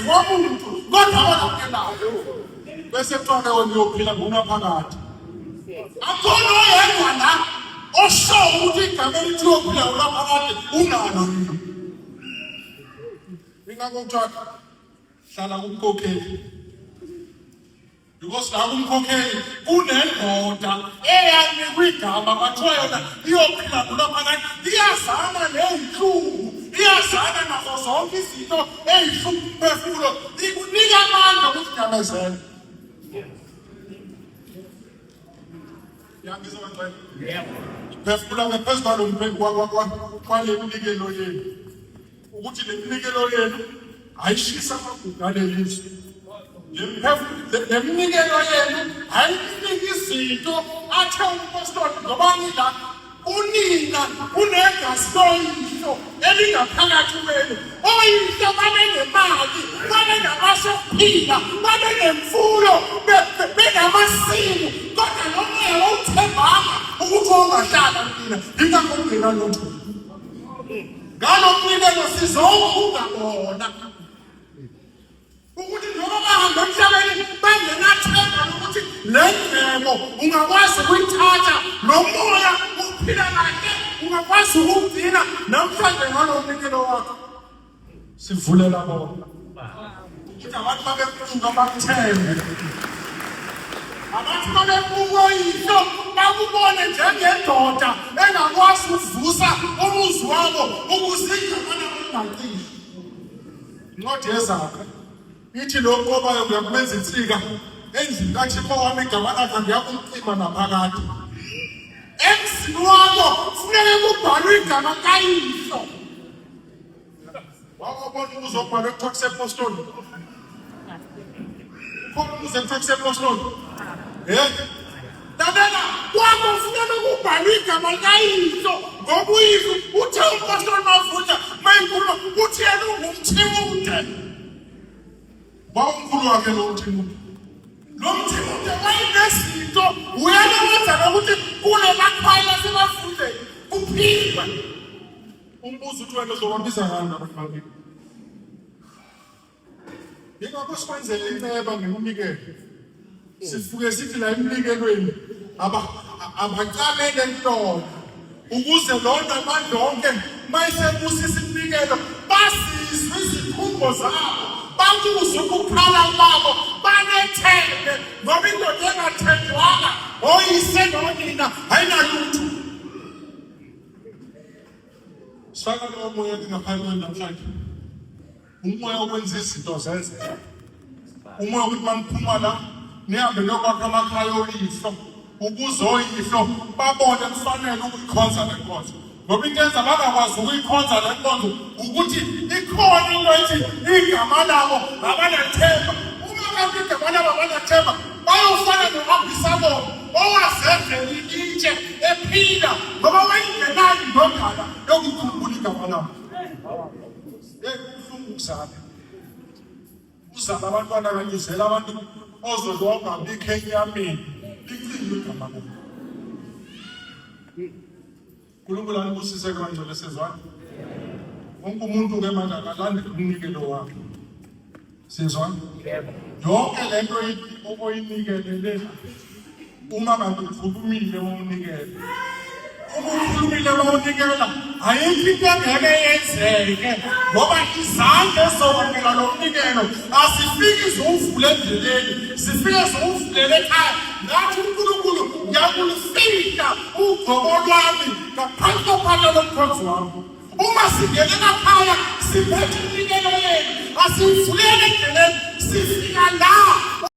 wayengaziwa umuntu kodwa wonakelayo bese kuthiwa wena uyophila ngonaphakade akhona oyedwa la osho ukuthi igama elithi uyophila ngonaphakade unalo yini ingakuthiwa hlala kumkhokheli because la kumkhokheli kunendoda eyanikwa igama kwathiwa yona iyophila ngonaphakade iyazana ney'nhlungu iyazana nazo zonke izinto ey'hlupha umphefumulo ikunika amandla ukuthi nyamezele yangizwa ngicela phefumula ngaphezu kwale mnikelo yenu ukuthi le mnikelo yenu ayishisa amagugu alelizwe le mnikelo yenu ayinika izinto athe umpostoli ngoba ngila unina unegazi loyihlo elingaphakathi kwenu oyihlo babenemali babenamasophila babenemfuyo benamasimu kodwa nomoya wawuthembanga ukuthi ongahlala mina ngingakungena lutho ngalo mnikelo sizowubuka bona ukuthi noma bahamba emhlabeni bangenathemba lokuthi le ngemo ungakwazi ukuyithatha nomoya uphila kahle ungakwazi ukugcina namhlanje ngalo mnikelo wakho sivulela bona ukuthi abantu babekufunga bakuthembe abantu babekuwoyihlo bakubone njengendoda engakwazi ukuvusa umuzi wabo ukuze igama labo lingacishi incwadi yezakhe ithi lo qobayo uyakumenza insika endlini kaThixo wami igama lakhe ngiyakumcima naphakade emzini wakho kufuneka kubhalwe igama kayihlo wakubona uzobhala ekuthiwa kusepostoli khona uzekuthiwa kusepostoli Dadana, kwakho kufuneka kubhalwe igama kayihlo ngoba uyihlo uthe umpostoli mavunja mayikhuluma uthi yena ungumthimude wawumkhulu wakhe lo mthimude wayenezinto uyalenza nokuthi kule makhaya sebafunde kuphilwa umbuzo uthi wena uzobambisa ngani abafaki yingakho sikwenzele inceba ngemnikelo sifuke sithi la emnikelweni abacabele ntona ukuze lona amadonke mayisebusisa imnikelo basizwe izikhungo zabo bakuzwe ukukhala kwabo banethembe ngoba indoda engathenjwanga oyise nonina ayinalutho sifaka lowo moya ngaphandle namhlanje umoya okwenza izinto zenzeka umoya ukuthi mamphuma la nihambe nokwakha amakhaya oyihlo ukuze oyihlo babone kufanele ukuyikhonza le nkonzo ngoba into enza bangakwazi ukuyikhonza le nkonzo ukuthi ikhona into ethi igama labo abanathemba uma kanti igama labo abanathemba bayofana nohambisabo owazendlela ilitshe ephila ngoba wayingenani nodala yokukhumbula igama labo kubuhlungu kusaphi uzaba abantwana banyuzela abantu ozodwa ungabikho enyameni licinwe igama labo uNkulunkulu anibusise kangcwele sezwana wonke umuntu ke manje akalandele umnikelo wakhe sezwana yonke lento oyinikele uma ngabe ukhulumile wawunikele ukhulumile wawunikela ayikho into engeke yenzeke ngoba izandla ezokwamukela lo mnikelo asifiki zowuvule endleleni sifike zowuvulele ekhaya ngathi uNkulunkulu ngiyakulifihla ugqobo lwami ngaphansi kophahla lomkhonzi wami uma singene ekhaya siphethe imnikelo yenu asivulele endleleni sifika la